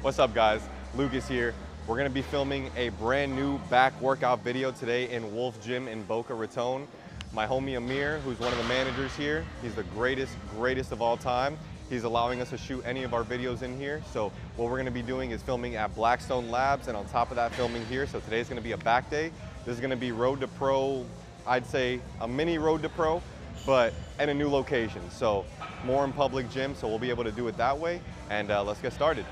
What's up guys, Lucas here. We're gonna be filming a brand new back workout video today in Wolf Gym in Boca Raton. My homie Amir, who's one of the managers here, he's the greatest of all time. He's allowing us to shoot any of our videos in here. So what we're gonna be doing is filming at Blackstone Labs, and on top of that, filming here. So today's gonna be a back day. This is gonna be Road to Pro, I'd say a mini Road to Pro, but at a new location. So more in public gym, so we'll be able to do it that way. And let's get started.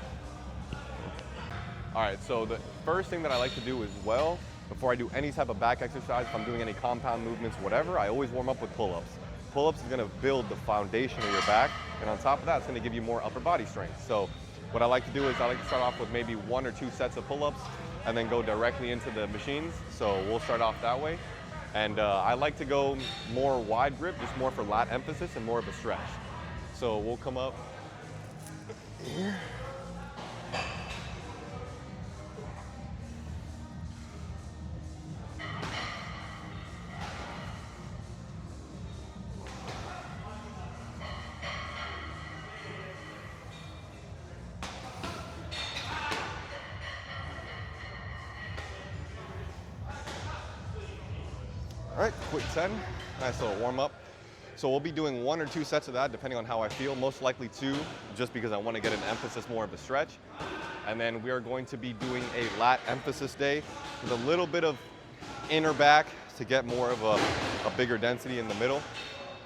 All right, so the first thing that I like to do as well, before I do any type of back exercise, if I'm doing any compound movements, whatever, I always warm up with pull-ups. Pull-ups is gonna build the foundation of your back, and on top of that, it's gonna give you more upper body strength. So what I like to do is I like to start off with maybe 1 or 2 sets of pull-ups and then go directly into the machines. So we'll start off that way. And I like to go more wide grip, just more for lat emphasis and more of a stretch. So we'll come up here. All right, quick 10, nice little warm up. So we'll be doing 1 or 2 sets of that depending on how I feel, most likely 2, just because I want to get an emphasis more of a stretch. And then we are going to be doing a lat emphasis day with a little bit of inner back to get more of a bigger density in the middle,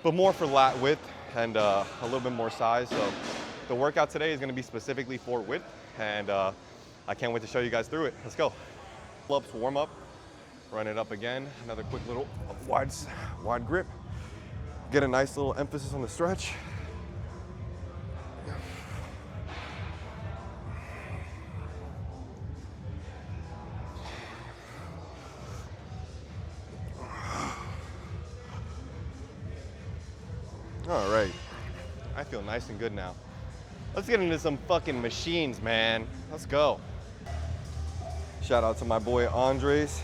but more for lat width and a little bit more size. So the workout today is going to be specifically for width, and I can't wait to show you guys through it. Let's go. Pull-ups, warm up. Run it up again, another quick little wide grip. Get a nice little emphasis on the stretch. All right, I feel nice and good now. Let's get into some fucking machines, man. Let's go. Shout out to my boy Andres.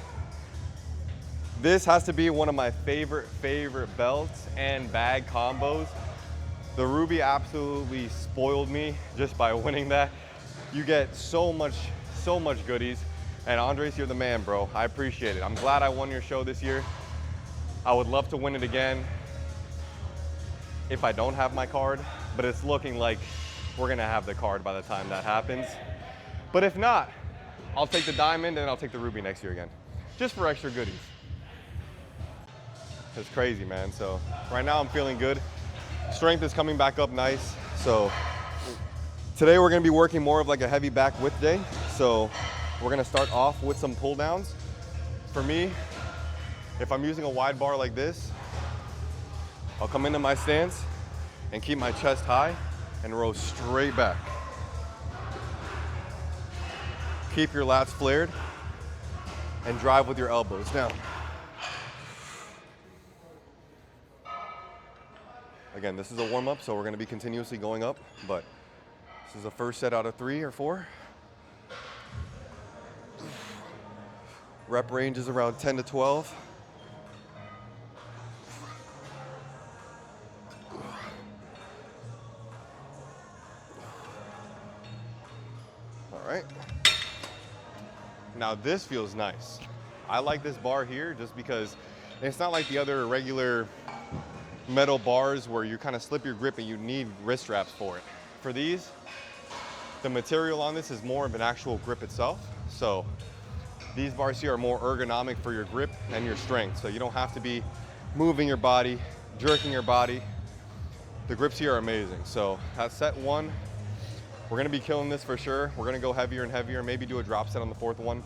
This has to be one of my favorite belts and bag combos. The Ruby absolutely spoiled me just by winning that. You get so much goodies. And Andres, you're the man, bro. I appreciate it. I'm glad I won your show this year. I would love to win it again if I don't have my card, but it's looking like we're gonna have the card by the time that happens. But if not, I'll take the diamond and I'll take the ruby next year again, just for extra goodies. It's crazy, man. So right now I'm feeling good. Strength is coming back up nice. So today we're gonna be working more of like a heavy back width day. So we're gonna start off with some pull downs. For me, if I'm using a wide bar like this, I'll come into my stance and keep my chest high and row straight back. Keep your lats flared and drive with your elbows down. Again, this is a warm-up, so we're gonna be continuously going up, but this is the first set out of 3 or 4. Rep range is around 10 to 12. All right. Now this feels nice. I like this bar here just because it's not like the other regular metal bars where you kind of slip your grip and you need wrist straps for it. For these, the material on this is more of an actual grip itself. So these bars here are more ergonomic for your grip and your strength. So you don't have to be moving your body, jerking your body. The grips here are amazing. So at set 1, we're gonna be killing this for sure. We're gonna go heavier and heavier, maybe do a drop set on the 4th one.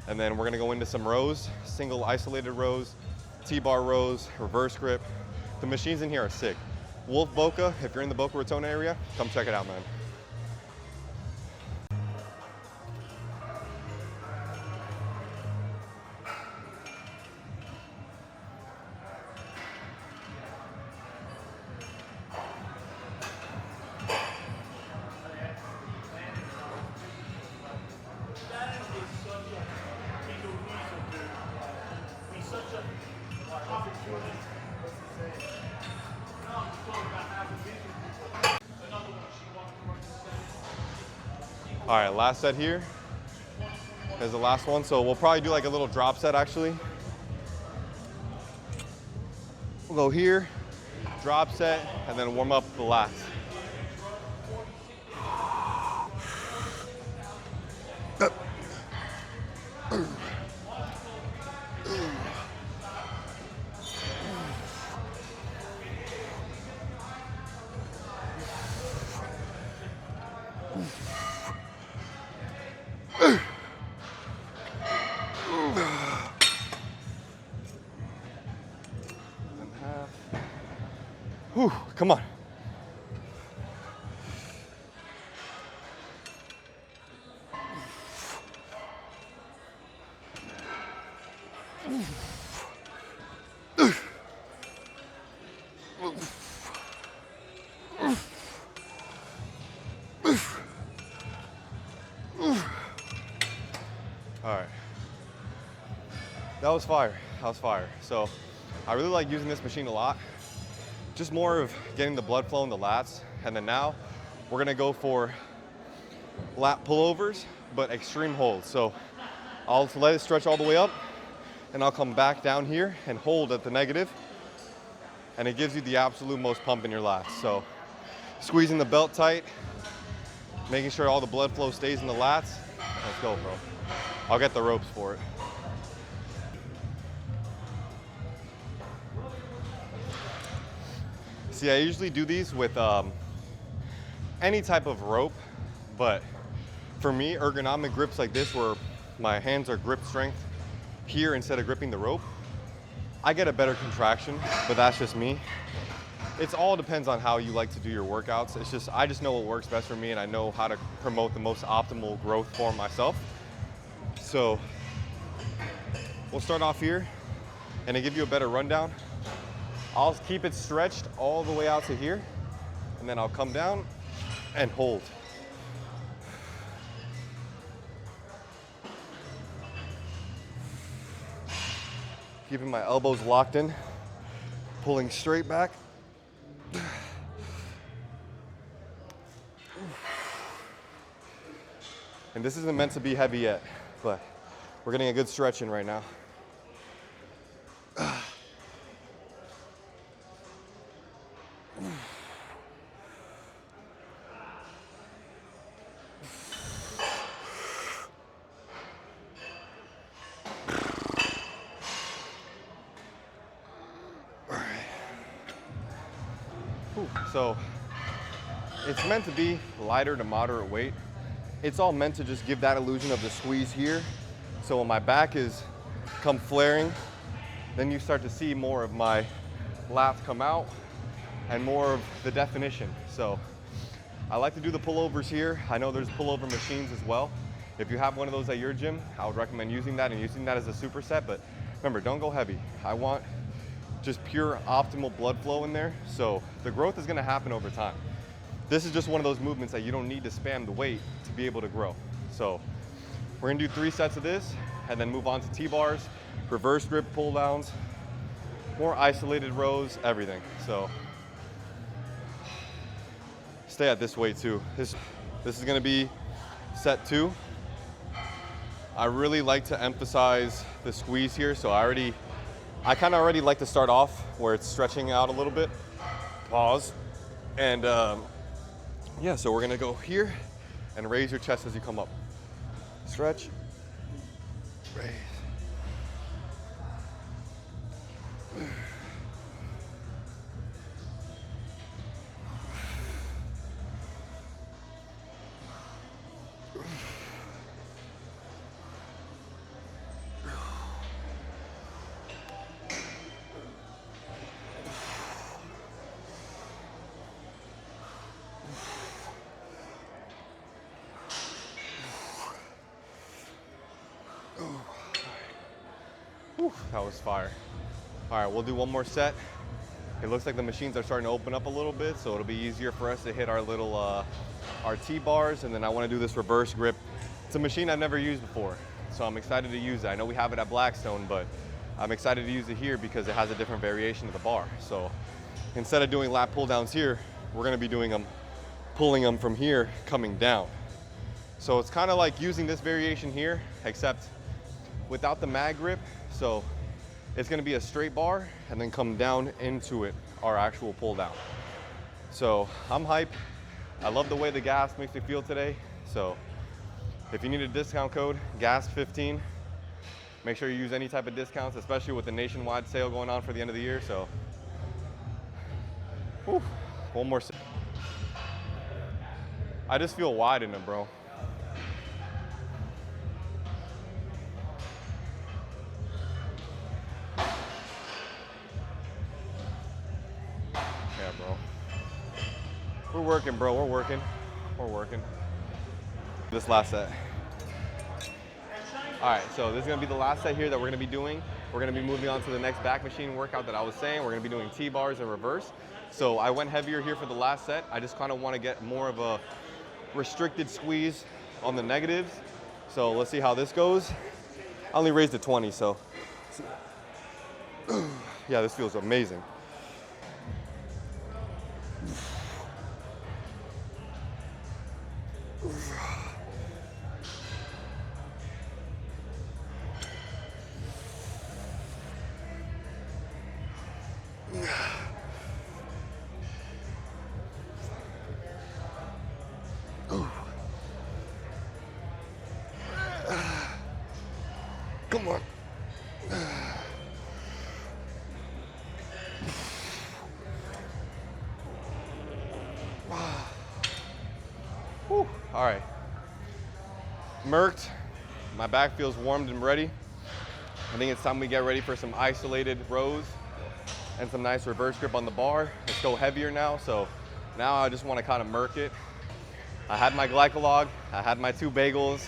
And then we're gonna go into some rows, single isolated rows, T-bar rows, reverse grip. The machines in here are sick. Wolf Boca, if you're in the Boca Raton area, come check it out, man. All right, last set here is the last one. So we'll probably do like a little drop set actually. We'll go here, drop set, and then warm up the lats. Whew, come on. All right. That was fire. That was fire. So I really like using this machine a lot. Just more of getting the blood flow in the lats. And then now we're gonna go for lat pullovers, but extreme holds. So I'll let it stretch all the way up and I'll come back down here and hold at the negative. And it gives you the absolute most pump in your lats. So squeezing the belt tight, making sure all the blood flow stays in the lats. Let's go, bro. I'll get the ropes for it. See, I usually do these with any type of rope, but for me, ergonomic grips like this where my hands are grip strength here instead of gripping the rope, I get a better contraction, but that's just me. It all depends on how you like to do your workouts. It's just, I just know what works best for me and I know how to promote the most optimal growth for myself. So we'll start off here and to give you a better rundown, I'll keep it stretched all the way out to here and then I'll come down and hold. Keeping my elbows locked in, pulling straight back. And this isn't meant to be heavy yet, but we're getting a good stretch in right now. So it's meant to be lighter to moderate weight. It's all meant to just give that illusion of the squeeze here. So when my back is come flaring, then you start to see more of my lats come out and more of the definition. So I like to do the pullovers here. I know there's pullover machines as well. If you have one of those at your gym, I would recommend using that and using that as a superset. But remember, don't go heavy. I want just pure optimal blood flow in there. So the growth is gonna happen over time. This is just one of those movements that you don't need to spam the weight to be able to grow. So we're gonna do 3 sets of this and then move on to T-bars, reverse grip pull downs, more isolated rows, everything. So stay at this weight too. This is gonna be set 2. I really like to emphasize the squeeze here. So I kind of already like to start off where it's stretching out a little bit. Pause. And yeah, so we're gonna go here and raise your chest as you come up. Stretch, raise. Whew, that was fire. All right, we'll do one more set. It looks like the machines are starting to open up a little bit, so it'll be easier for us to hit our little our T-bars, and then I want to do this reverse grip. It's a machine I've never used before, so I'm excited to use it. I know we have it at Blackstone, but I'm excited to use it here because it has a different variation of the bar. So instead of doing lat pull downs here, we're going to be doing them, pulling them from here, coming down. So it's kind of like using this variation here, except without the mag grip. So it's gonna be a straight bar and then come down into it, our actual pull down. So I'm hype. I love the way the gas makes me feel today. So if you need a discount code, GAS15, make sure you use any type of discounts, especially with the nationwide sale going on for the end of the year. So, whew, one more. I just feel wide in it, bro. Yeah, bro. We're working, bro. We're working. We're working. This last set. All right, so this is gonna be the last set here that we're gonna be doing. We're gonna be moving on to the next back machine workout that I was saying. We're gonna be doing T-bars in reverse. So I went heavier here for the last set. I just kind of want to get more of a restricted squeeze on the negatives. So let's see how this goes. I only raised to 20, so. Yeah, this feels amazing. Come on. Whew. All right. Merked. My back feels warmed and ready. I think it's time we get ready for some isolated rows and some nice reverse grip on the bar. Let's go heavier now. So now I just want to kind of merc it. I had my glycolog. I had my 2 bagels.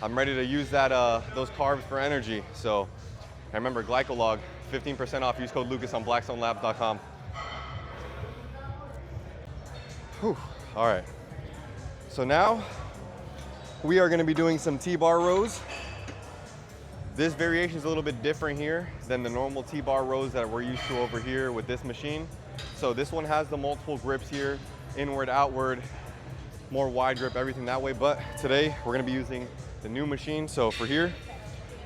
I'm ready to use that those carbs for energy. So I remember glycolog, 15% off. Use code Lucas on blackstonelabs.com. Whew. All right. So now we are going to be doing some T-bar rows. This variation is a little bit different here than the normal T-bar rows that we're used to over here with this machine. So this one has the multiple grips here, inward, outward, more wide grip, everything that way. But today we're going to be using the new machine. So for here,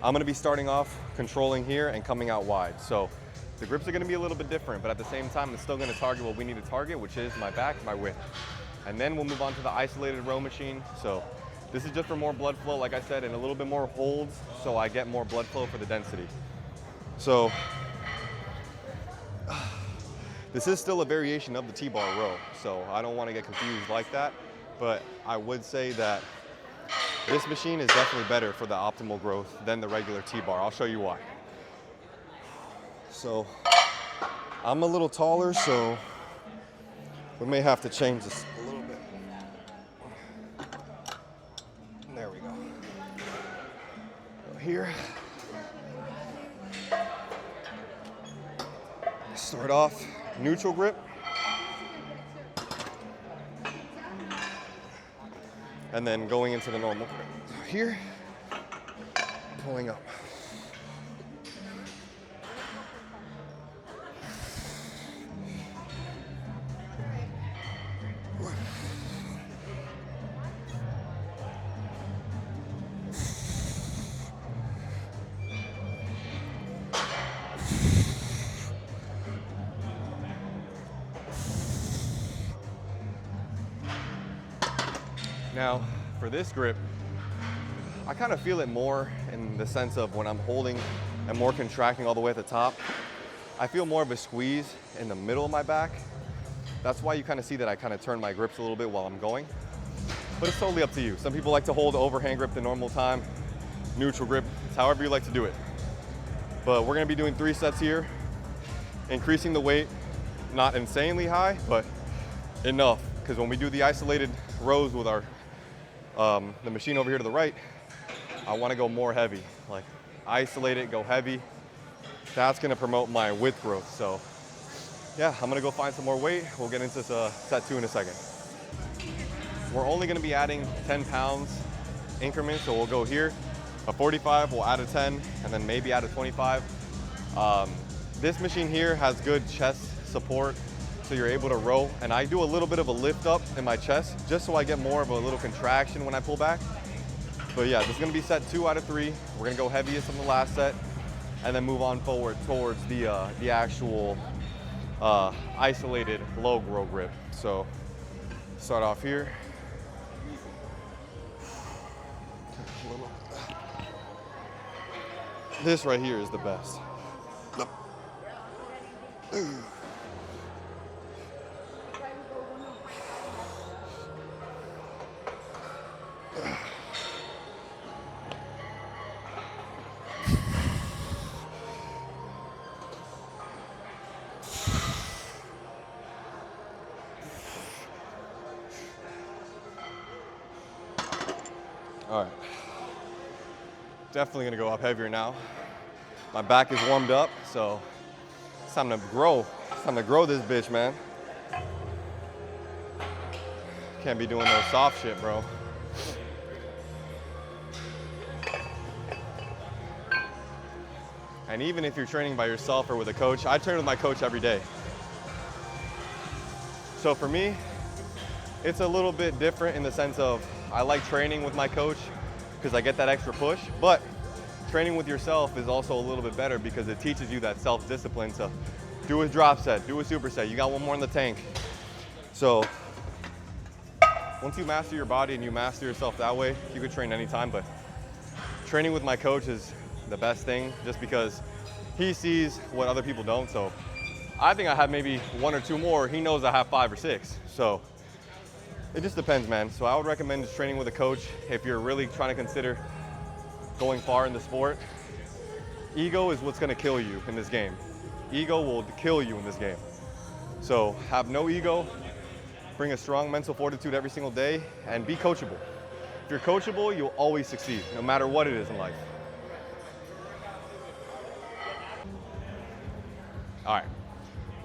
I'm going to be starting off controlling here and coming out wide. So the grips are going to be a little bit different, but at the same time, it's still going to target what we need to target, which is my back, my width. And then we'll move on to the isolated row machine. So this is just for more blood flow, like I said, and a little bit more holds, so I get more blood flow for the density. So this is still a variation of the T-bar row, so I don't want to get confused like that, but I would say that this machine is definitely better for the optimal growth than the regular T-bar. I'll show you why. So I'm a little taller, so we may have to change this a little bit. There we go. Here. Start off neutral grip. And then going into the normal grip. Here, pulling up. Now, for this grip, I kind of feel it more in the sense of when I'm holding and more contracting all the way at the top. I feel more of a squeeze in the middle of my back. That's why you kind of see that I kind of turn my grips a little bit while I'm going. But it's totally up to you. Some people like to hold overhand grip the normal time, neutral grip. It's however you like to do it. But we're gonna be doing 3 sets here, increasing the weight, not insanely high, but enough. Because when we do the isolated rows with our the machine over here to the right, I want to go more heavy, like isolate it, go heavy. That's going to promote my width growth. So yeah, I'm going to go find some more weight. We'll get into set 2 in a second. We're only going to be adding 10 pounds increments. So we'll go here, a 45, we'll add a 10, and then maybe add a 25. This machine here has good chest support. so you're able to row. And I do a little bit of a lift up in my chest just so I get more of a little contraction when I pull back. But yeah, this is gonna be set 2 out of 3. We're gonna go heaviest on the last set and then move on forward towards the actual isolated low row grip. So start off here. This right here is the best. All right, definitely gonna go up heavier now. My back is warmed up, so it's time to grow. It's time to grow this bitch, man. Can't be doing no soft shit, bro. And even if you're training by yourself or with a coach, I train with my coach every day. So for me, it's a little bit different in the sense of I like training with my coach because I get that extra push, but training with yourself is also a little bit better because it teaches you that self-discipline to do a drop set, do a superset. You got one more in the tank. So once you master your body and you master yourself that way, you can train anytime, but training with my coach is the best thing just because he sees what other people don't. So I think I have maybe 1 or 2 more. He knows I have 5 or 6. So it just depends, man. So I would recommend just training with a coach if you're really trying to consider going far in the sport. Ego is what's gonna kill you in this game. Ego will kill you in this game. So have no ego, bring a strong mental fortitude every single day, and be coachable. If you're coachable, you'll always succeed, no matter what it is in life. All right,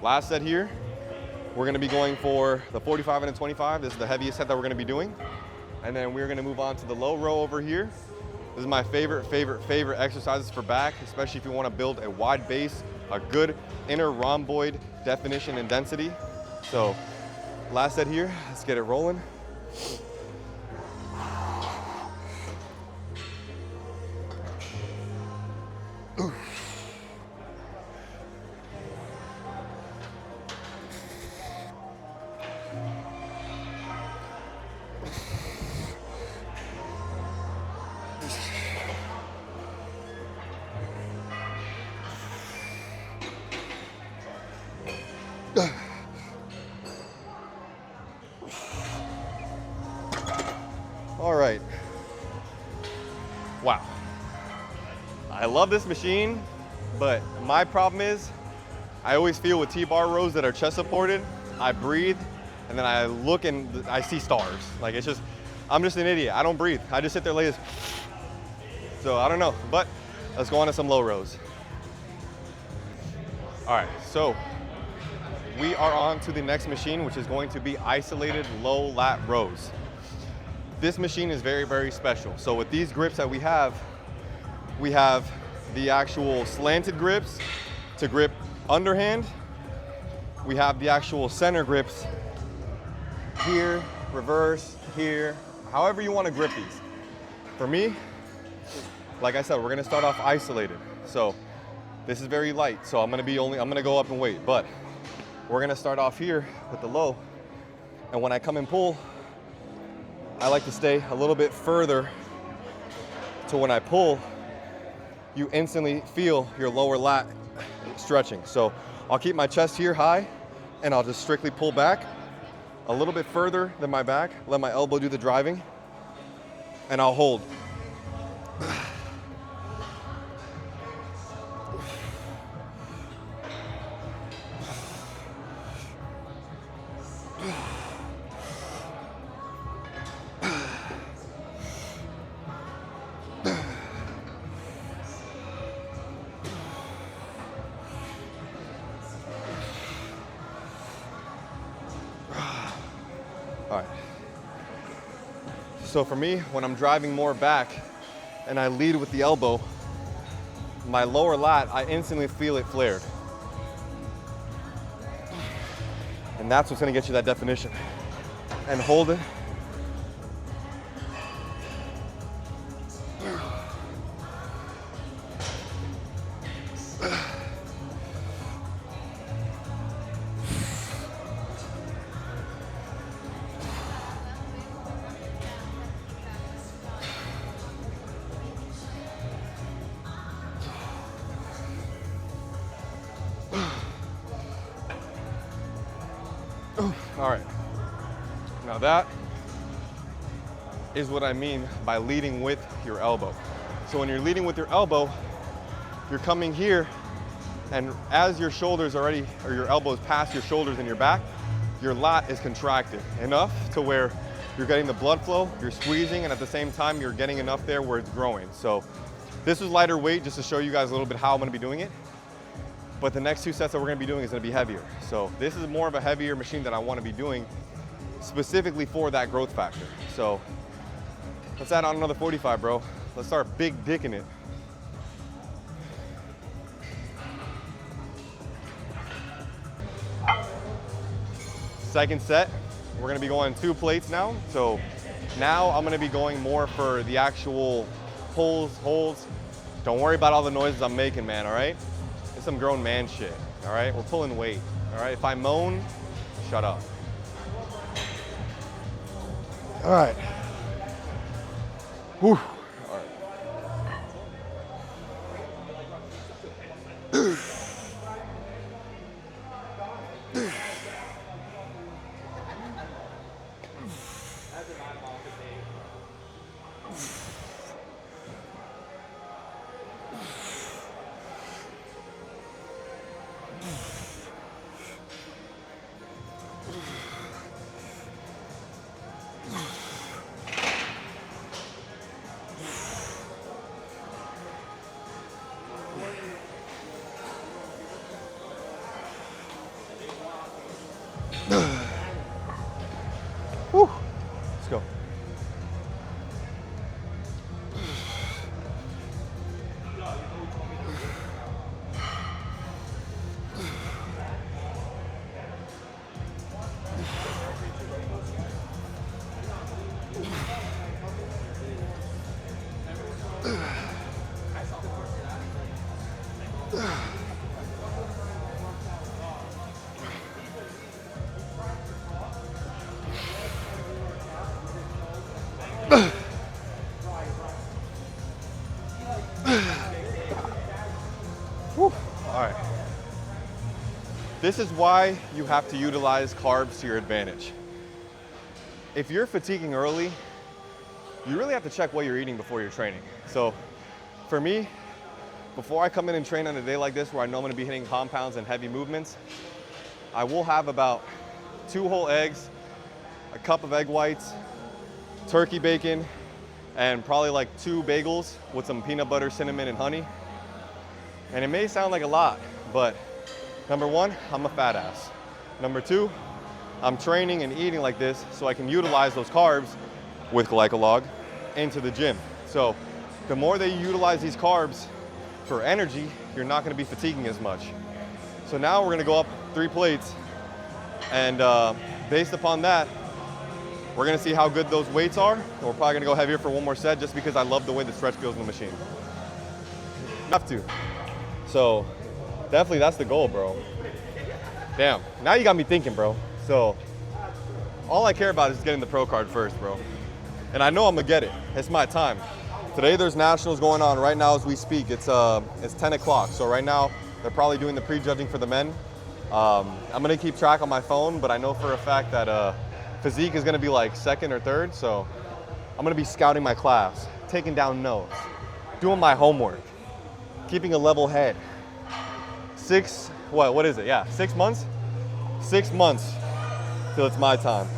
last set here. We're gonna be going for the 45 and the 25. This is the heaviest set that we're gonna be doing. And then we're gonna move on to the low row over here. This is my favorite exercises for back, especially if you wanna build a wide base, a good inner rhomboid definition and density. So last set here, let's get it rolling. All right. Wow. I love this machine, but my problem is I always feel with T-bar rows that are chest supported, I breathe and then I look and I see stars. Like it's just, I'm just an idiot. I don't breathe. I just sit there like this. So I don't know, but let's go on to some low rows. All right, so we are on to the next machine, which is going to be isolated low lat rows. This machine is very special. So with these grips that we have the actual slanted grips to grip underhand. We have the actual center grips here, reverse, here, however you want to grip these. For me, like I said, we're gonna start off isolated. So this is very light, so I'm gonna go up in weight, but we're gonna start off here with the low. And when I come and pull, I like to stay a little bit further to when I pull, you instantly feel your lower lat stretching. So I'll keep my chest here high and I'll just strictly pull back a little bit further than my back, let my elbow do the driving, and I'll hold. All right. So for me, when I'm driving more back and I lead with the elbow, my lower lat, I instantly feel it flared. And that's what's gonna get you that definition. And hold it. All right, now that is what I mean by leading with your elbow. So when you're leading with your elbow, you're coming here, and as your shoulders already, or your elbows past your shoulders and your back, your lat is contracted enough to where you're getting the blood flow, you're squeezing, and at the same time, you're getting enough there where it's growing. So this is lighter weight just to show you guys a little bit how I'm gonna be doing it. But the next 2 sets that we're gonna be doing is gonna be heavier. So this is more of a heavier machine that I wanna be doing specifically for that growth factor. So let's add on another 45, bro. Let's start big dicking it. Second set, we're gonna be going 2 plates now. So now I'm gonna be going more for the actual pulls, holds. Don't worry about all the noises I'm making, man, all right? It's some grown man shit, all right? We're pulling weight, all right? If I moan, shut up. All right. Whew. All right. Whew. Let's go. Whew. All right. This is why you have to utilize carbs to your advantage. If you're fatiguing early, you really have to check what you're eating before you're training. So for me, before I come in and train on a day like this where I know I'm gonna be hitting compounds and heavy movements, I will have about 2 whole eggs, a cup of egg whites, turkey bacon, and probably like 2 bagels with some peanut butter, cinnamon, and honey. And it may sound like a lot, but number 1, I'm a fat ass. Number 2, I'm training and eating like this so I can utilize those carbs with glycolog into the gym. So the more that you utilize these carbs for energy, you're not gonna be fatiguing as much. So now we're gonna go up 3 plates, and based upon that, we're gonna see how good those weights are. And we're probably gonna go heavier for 1 more set just because I love the way the stretch feels in the machine. Have to. So definitely that's the goal, bro. Damn, now you got me thinking, bro. So all I care about is getting the pro card first, bro. And I know I'm gonna get it. It's my time. Today there's nationals going on right now as we speak. It's 10 o'clock. So right now they're probably doing the pre-judging for the men. I'm gonna keep track on my phone, but I know for a fact that physique is gonna be like 2nd or 3rd. So I'm gonna be scouting my class, taking down notes, doing my homework, keeping a level head. What is it? Yeah, 6 months? 6 months till it's my time.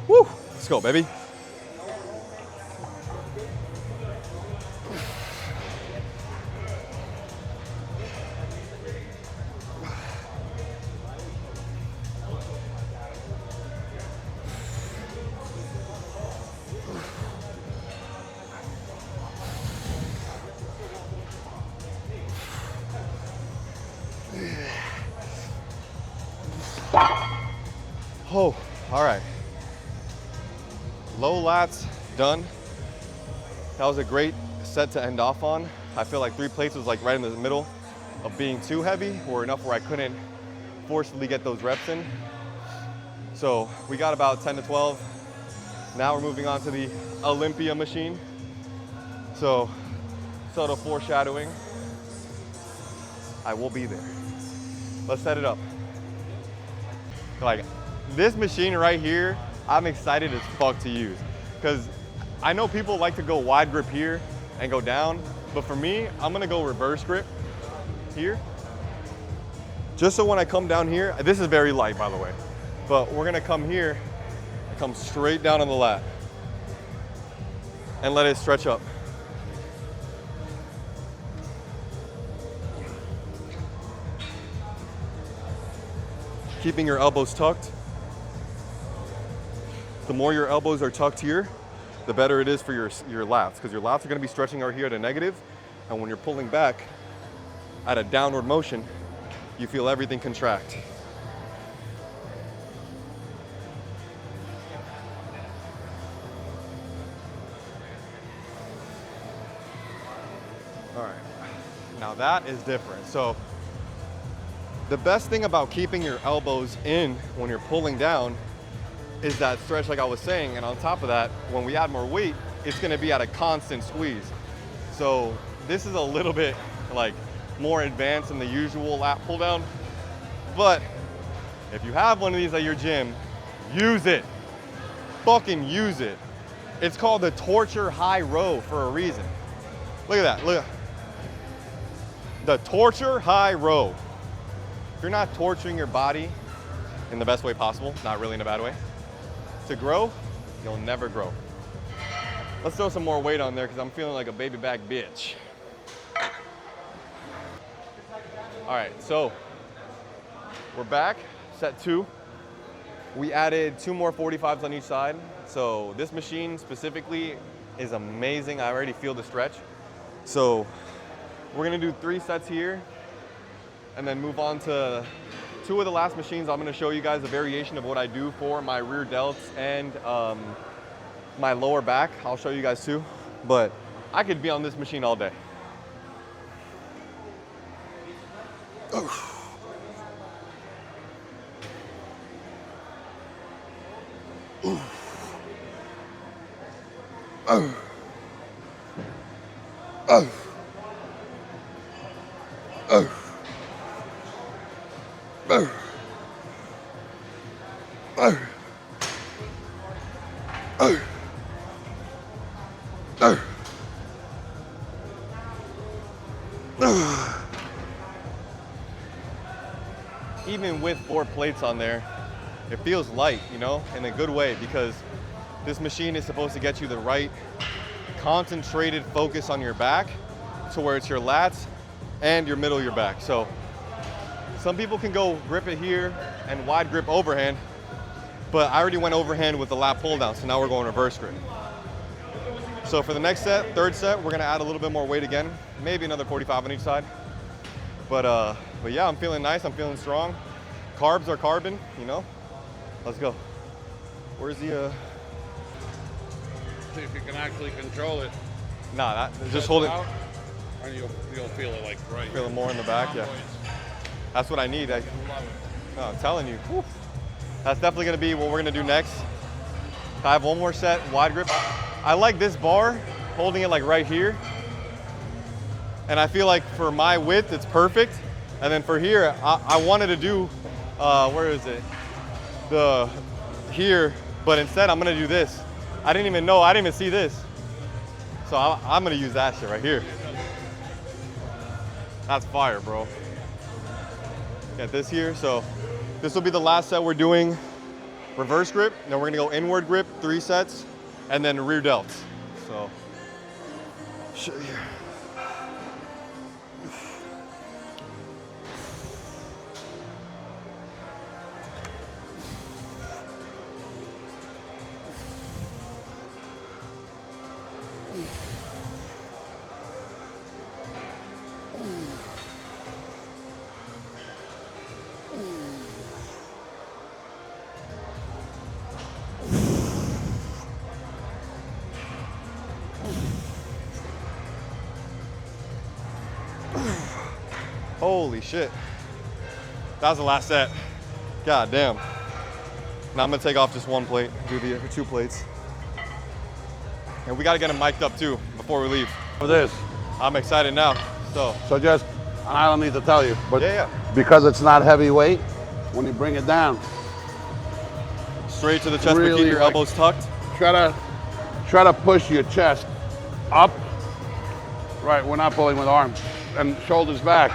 Woo! Let's go, baby. Oh, all right. Low lats done. That was a great set to end off on. I feel like 3 plates was like right in the middle of being too heavy or enough where I couldn't forcefully get those reps in. So we got about 10 to 12. Now we're moving on to the Olympia machine. So subtle foreshadowing, I will be there. Let's set it up. Like this machine right here, I'm excited as fuck to use because I know people like to go wide grip here and go down, but for me, I'm gonna go reverse grip here. Just so when I come down here, this is very light by the way, but we're gonna come here and come straight down on the lat and let it stretch up. Keeping your elbows tucked. The more your elbows are tucked here, the better it is for your lats, because your lats are gonna be stretching out here at a negative, and when you're pulling back at a downward motion, you feel everything contract. All right, now that is different. So the best thing about keeping your elbows in when you're pulling down is that stretch like I was saying, and on top of that, when we add more weight, it's gonna be at a constant squeeze. So this is a little bit like more advanced than the usual lat pull down, but if you have one of these at your gym, use it. Fucking use it. It's called the torture high row for a reason. Look at that, look. The torture high row. If you're not torturing your body in the best way possible, not really in a bad way, to grow, you'll never grow. Let's throw some more weight on there because I'm feeling like a baby back bitch. All right, so we're back, set 2. We added 2 more 45s on each side. So this machine specifically is amazing. I already feel the stretch. So we're gonna do 3 sets here and then move on to 2 of the last machines. I'm gonna show you guys a variation of what I do for my rear delts and my lower back. I'll show you guys too, but I could be on this machine all day. Even with 4 plates on there, it feels light, you know, in a good way, because this machine is supposed to get you the right concentrated focus on your back to where it's your lats and your middle of your back. So some people can go grip it here and wide grip overhand, but I already went overhand with the lat pull down, so now we're going reverse grip. So for the next set, 3rd set, we're gonna add a little bit more weight again, maybe another 45 on each side. But yeah, I'm feeling nice, I'm feeling strong. Carbs are carbon, you know? Let's go. Where's the, See if you can actually control it. Nah, just hold it. Out, or you'll feel it like right Feel here. it more in the back, yeah. That's what I need. No, I'm telling you. Whew. That's definitely gonna be what we're gonna do next. I have 1 more set, wide grip. I like this bar, holding it like right here. And I feel like for my width, it's perfect. And then for here, I wanted to do, where is it? Here, but instead I'm gonna do this. I didn't even see this. So I'm gonna use that shit right here. That's fire, bro. Got this here, so this will be the last set we're doing reverse grip, then we're gonna go inward grip, 3 sets, and then rear delts. So, show you here. Holy shit. That was the last set. God damn. Now I'm gonna take off just 1 plate, do the 2 plates. And we gotta get them mic'd up too before we leave. For this. I'm excited now, so. So just, I don't need to tell you, but Yeah. because it's not heavy weight, when you bring it down, Straight to the chest, but Really, keep your like- elbows tucked. try to push your chest up. Right, we're not pulling with arms. And shoulders back,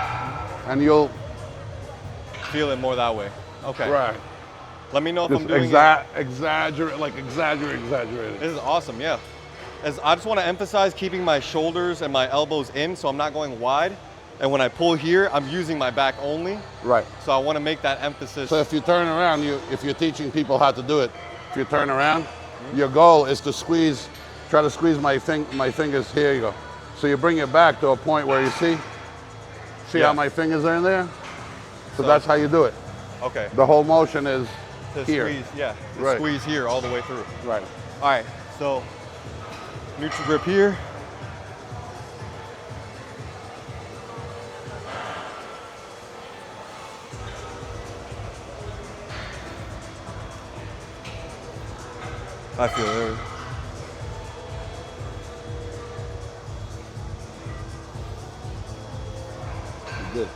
and you'll, Feel it more that way. Okay. right. Let me know if Just I'm doing exaggerate. This is awesome, yeah. I just want to emphasize keeping my shoulders and my elbows in so I'm not going wide. And when I pull here, I'm using my back only. Right. So I want to make that emphasis. So if you turn around, if you're teaching people how to do it, if you turn around, your goal is to try to squeeze my fingers, here you go. So you bring it back to a point where you see Yeah. how my fingers are in there? So that's how you do it. Okay. The whole motion is To here. squeeze, yeah. To Right. squeeze here all the way through. Right. All right, so neutral grip here. I feel it. Good.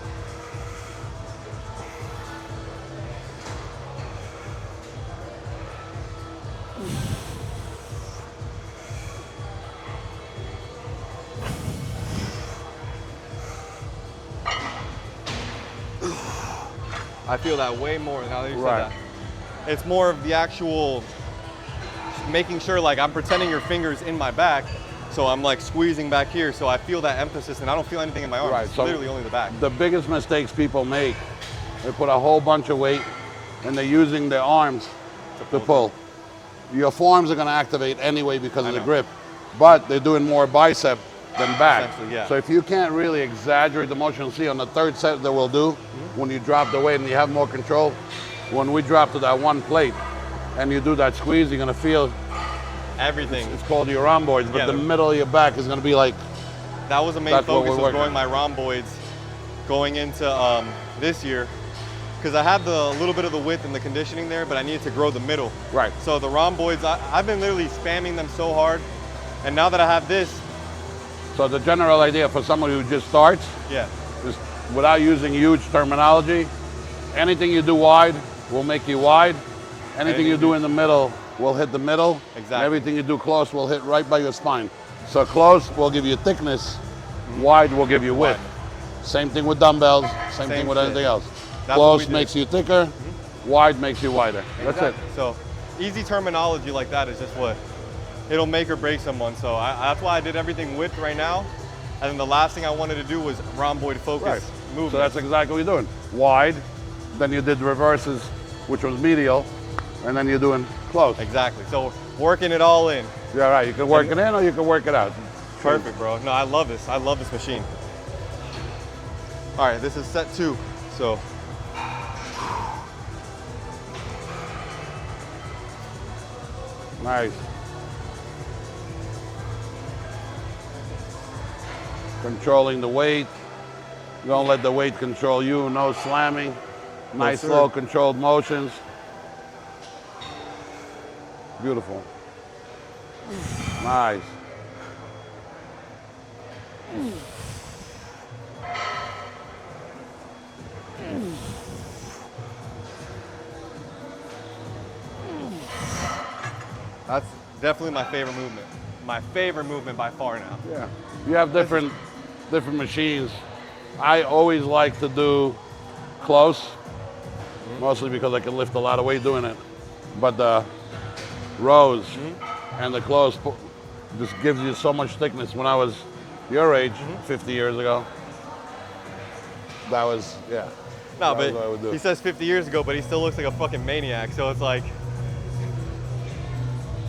I feel that way more now that you said Right. that. It's more of the actual making sure like I'm pretending your fingers in my back, so I'm like squeezing back here, so I feel that emphasis and I don't feel anything in my arms. Right, It's so literally only the back. The biggest mistakes people make, they put a whole bunch of weight and they're using their arms to pull. Your forearms are going to activate anyway because I of the know. grip, but they're doing more bicep than back. Essentially, yeah. So if you can't really exaggerate the motion, see on the third set that we'll do, when you drop the weight and you have more control, when we drop to that 1 plate and you do that squeeze, you're going to feel, Everything. it's called your rhomboids, but Yeah, the the- middle of your back is going to be like, That was the main That's what focus we're of working growing my rhomboids going into this year. Because I had the little bit of the width and the conditioning there, but I needed to grow the middle. right. So the rhomboids, I've been literally spamming them so hard. And now that I have this, So the general idea for someone who just starts, yeah, just without using huge terminology, anything you do wide will make you wide. Anything you do in the middle will hit the middle. Exactly. Everything you do close will hit right by your spine. So close will give you thickness, wide will give you width. Same thing with dumbbells, same thing with shit. anything else. That's what we Close do. makes you thicker, wide makes you wider. That's it. Exactly. So easy terminology like that is just what, it'll make or break someone. So that's why I did everything width right now. And then the last thing I wanted to do was rhomboid focus Right. movement. So that's exactly what you're doing. Wide, then you did reverses, which was medial, and then you're doing close. Exactly. So working it all in. Yeah, right. You can work it in or you can work it out. Perfect, bro. No, I love this. I love this machine. All right, this is set 2. So Nice. Controlling the weight. Don't let the weight control you. No slamming. Nice, sir. slow, controlled motions. Beautiful. Nice. that's definitely my favorite movement. My favorite movement by far now. Yeah. You have different machines. I always like to do close, mostly because I can lift a lot of weight doing it. but the rows and the clothes just gives you so much thickness. When I was your age, 50 years ago, that was, yeah. No, that was what I would but do. he says 50 years ago, but he still looks like a fucking maniac. So it's like,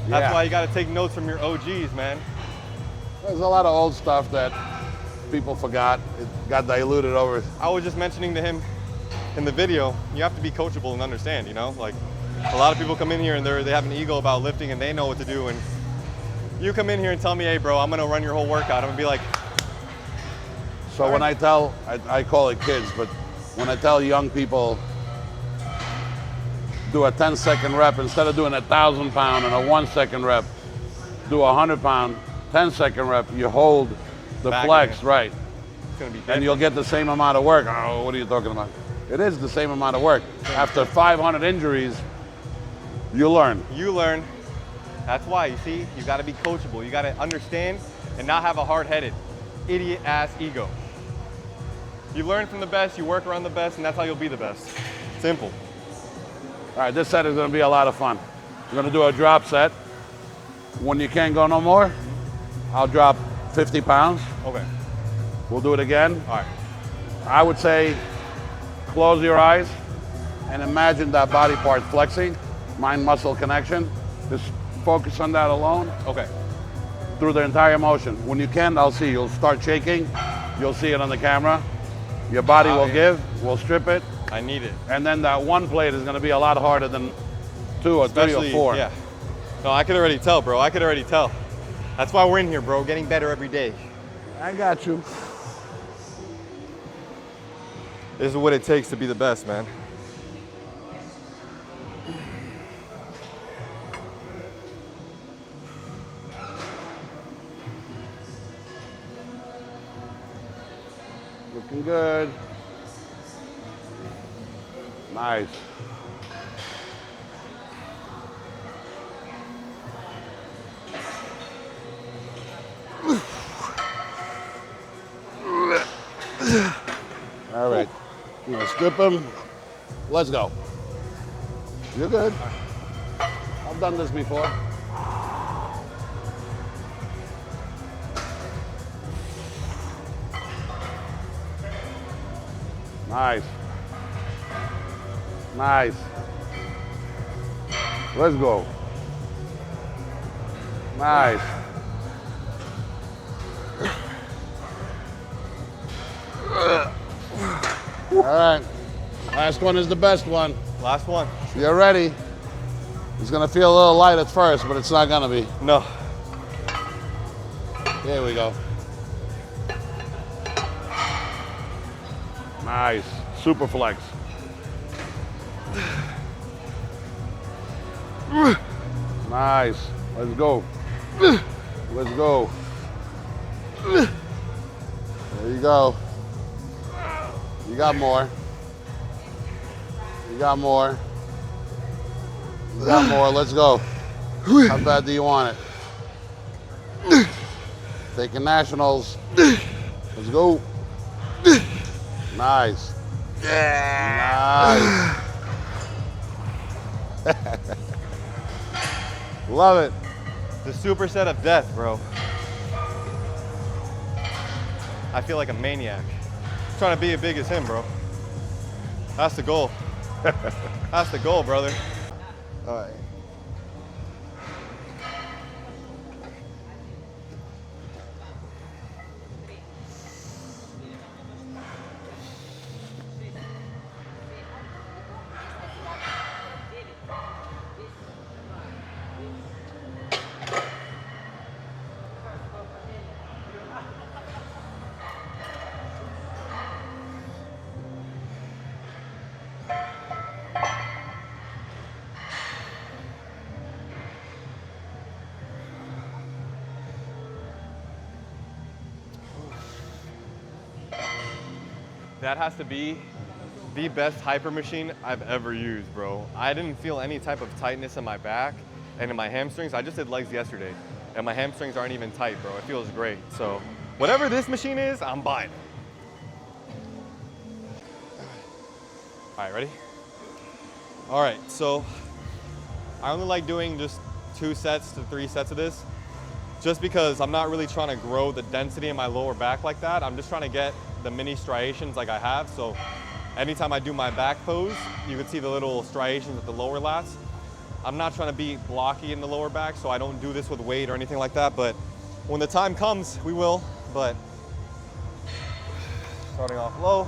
that's Yeah. why you got to take notes from your OGs, man. There's a lot of old stuff that people forgot. It got diluted over. I was just mentioning to him in the video, you have to be coachable and understand, you know? Like, a lot of people come in here and they have an ego about lifting and they know what to do. And you come in here and tell me, hey, bro, I'm going to run your whole workout. I'm going to be like, So when I tell, I call it kids, but when I tell young people, do a 10-second rep, instead of doing a 1,000-pound and a 1-second rep, do a 100-pound, 10-second rep, you hold the Back flex, again. right, it's going to be and dead. you'll get the same amount of work. Oh, what are you talking about? It is the same amount of work. After 500 injuries, you learn. You learn. That's why, you see, you got to be coachable. You got to understand and not have a hard-headed, idiot-ass ego. You learn from the best, you work around the best, and that's how you'll be the best. Simple. All right, this set is gonna be a lot of fun. We're gonna do a drop set. When you can't go no more, I'll drop 50 pounds. Okay. We'll do it again. All right. I would say close your eyes and imagine that body part flexing, mind-muscle connection. Just focus on that alone Okay. through the entire motion. When you can, I'll see you'll start shaking. You'll see it on the camera. Your body will give, we'll strip it, I need it. and then that one plate is gonna be a lot harder than 2 or 3 or Especially, 4. yeah. No, I could already tell, bro. I could already tell. That's why we're in here, bro. Getting better every day. I got you. This is what it takes to be the best, man. Looking good. Nice. All right. I'm gonna strip him. Let's go. You're good. I've done this before. Nice. Nice. Let's go. Nice. All right. Last one is the best one. Last one. You're ready. It's gonna feel a little light at first, but it's not gonna be. No. Here we go. Nice. Super flex. Nice. Let's go. Let's go. There you go. You got more. You got more. You got more. Let's go. How bad do you want it? Taking nationals. Let's go. Nice. Nice. Love it. The superset of death, bro. I feel like a maniac. I'm trying to be as big as him, bro. That's the goal. That's the goal, brother. All right. That has to be the best hyper machine I've ever used, bro. I didn't feel any type of tightness in my back and in my hamstrings. I just did legs yesterday, and my hamstrings aren't even tight, bro. It feels great. So whatever this machine is, I'm buying it. All right, ready? All right, so I only like doing just 2 sets to 3 sets of this, just because I'm not really trying to grow the density in my lower back like that. I'm just trying to get the mini striations like I have. So anytime I do my back pose, you can see the little striations at the lower lats. I'm not trying to be blocky in the lower back, so I don't do this with weight or anything like that. But when the time comes, we will. But starting off low.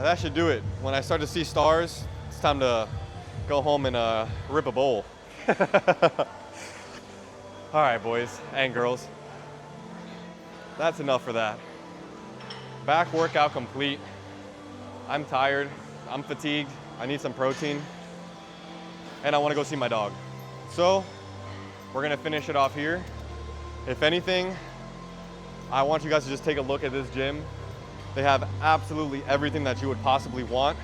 That should do it. When I start to see stars, it's time to go home and rip a bowl. All right, boys and girls. That's enough for that. Back workout complete. I'm tired, I'm fatigued, I need some protein, and I wanna go see my dog. So, we're gonna finish it off here. If anything, I want you guys to just take a look at this gym. They have absolutely everything that you would possibly want.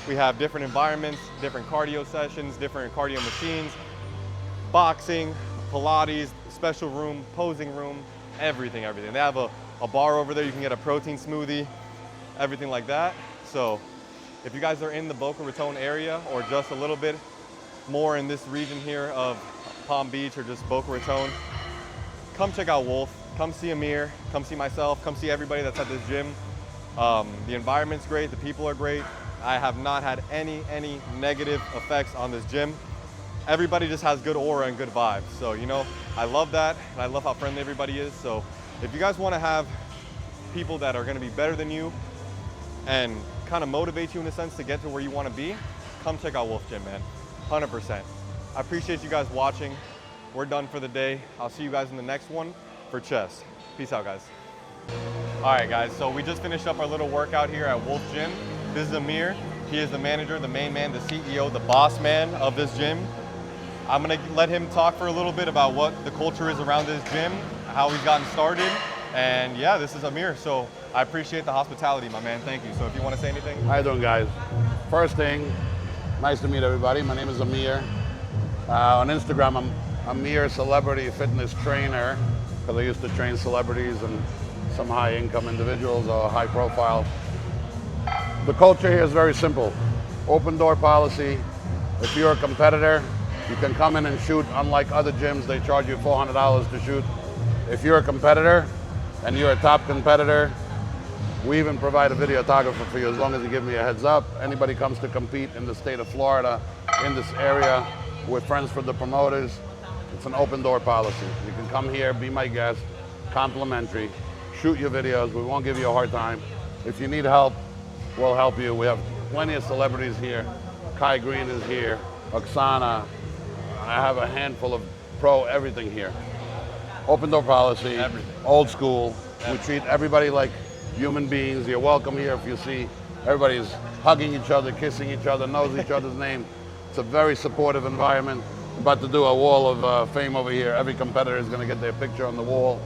We have different environments, different cardio sessions, different cardio machines, boxing, Pilates, special room, posing room, everything. They have a bar over there, you can get a protein smoothie, everything like that. So if you guys are in the Boca Raton area or just a little bit more in this region here of Palm Beach or just Boca Raton, come check out Wolf, come see Amir, come see myself, come see everybody that's at this gym. The environment's great, the people are great. I have not had any negative effects on this gym. Everybody just has good aura and good vibes. So, you know, I love that, and I love how friendly everybody is. So if you guys want to have people that are going to be better than you and kind of motivate you in a sense to get to where you want to be, come check out Wolf Gym, man, 100%. I appreciate you guys watching. We're done for the day. I'll see you guys in the next one for chest. Peace out, guys. All right, guys, so we just finished up our little workout here at Wolf Gym. This is Amir. He is the manager, the main man, the CEO, the boss man of this gym. I'm gonna let him talk for a little bit about what the culture is around this gym, how he's gotten started, and yeah, this is Amir. So I appreciate the hospitality, my man. Thank you. So if you want to say anything. How you doing, guys? First thing, nice to meet everybody. My name is Amir. On Instagram, I'm Amir Celebrity Fitness Trainer, because I used to train celebrities and some high-income individuals or high-profile. The culture here is very simple. Open door policy. If you're a competitor, you can come in and shoot. Unlike other gyms, they charge you $400 to shoot. If you're a competitor and you're a top competitor, we even provide a videographer for you as long as you give me a heads up. Anybody comes to compete in the state of Florida, in this area, we're friends for the promoters. It's an open door policy. You can come here, be my guest, complimentary, shoot your videos. We won't give you a hard time. If you need help, we'll help you. We have plenty of celebrities here. Kai Green is here, Oksana. I have a handful of pro everything here. Open door policy, Everything. old school. We treat everybody like human beings. You're welcome here. If you see everybody's hugging each other, kissing each other, knows each other's name. It's a very supportive environment. About to do a wall of fame over here. Every competitor is going to get their picture on the wall.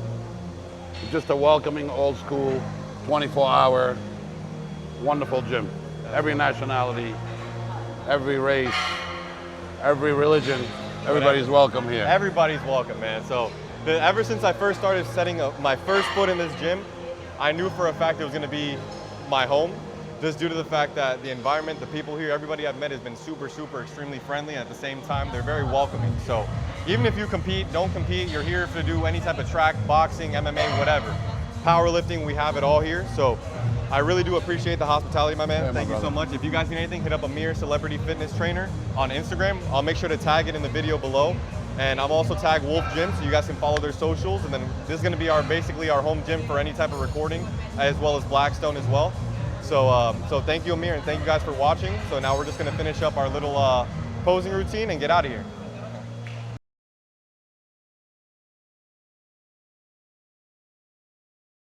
It's just a welcoming, old school, 24-hour, wonderful gym. Every nationality, every race, every religion, everybody's welcome here. Everybody's welcome, man. So ever since I first started setting up my first foot in this gym, I knew for a fact it was going to be my home, just due to the fact that the environment, the people here, everybody I've met has been super, extremely friendly, and at the same time, they're very welcoming. So even if you compete, don't compete, you're here to do any type of track, boxing, MMA, whatever. Powerlifting, we have it all here. So I really do appreciate the hospitality, my man. Yeah, Thank you so much. If you guys need anything, hit up Amir Celebrity Fitness Trainer on Instagram. I'll make sure to tag it in the video below. And I'm also tagged Wolf Gym, so you guys can follow their socials. And then this is gonna be basically our home gym for any type of recording, as well as Blackstone as well. So thank you, Amir, and thank you guys for watching. So now we're just gonna finish up our little posing routine and get out of here.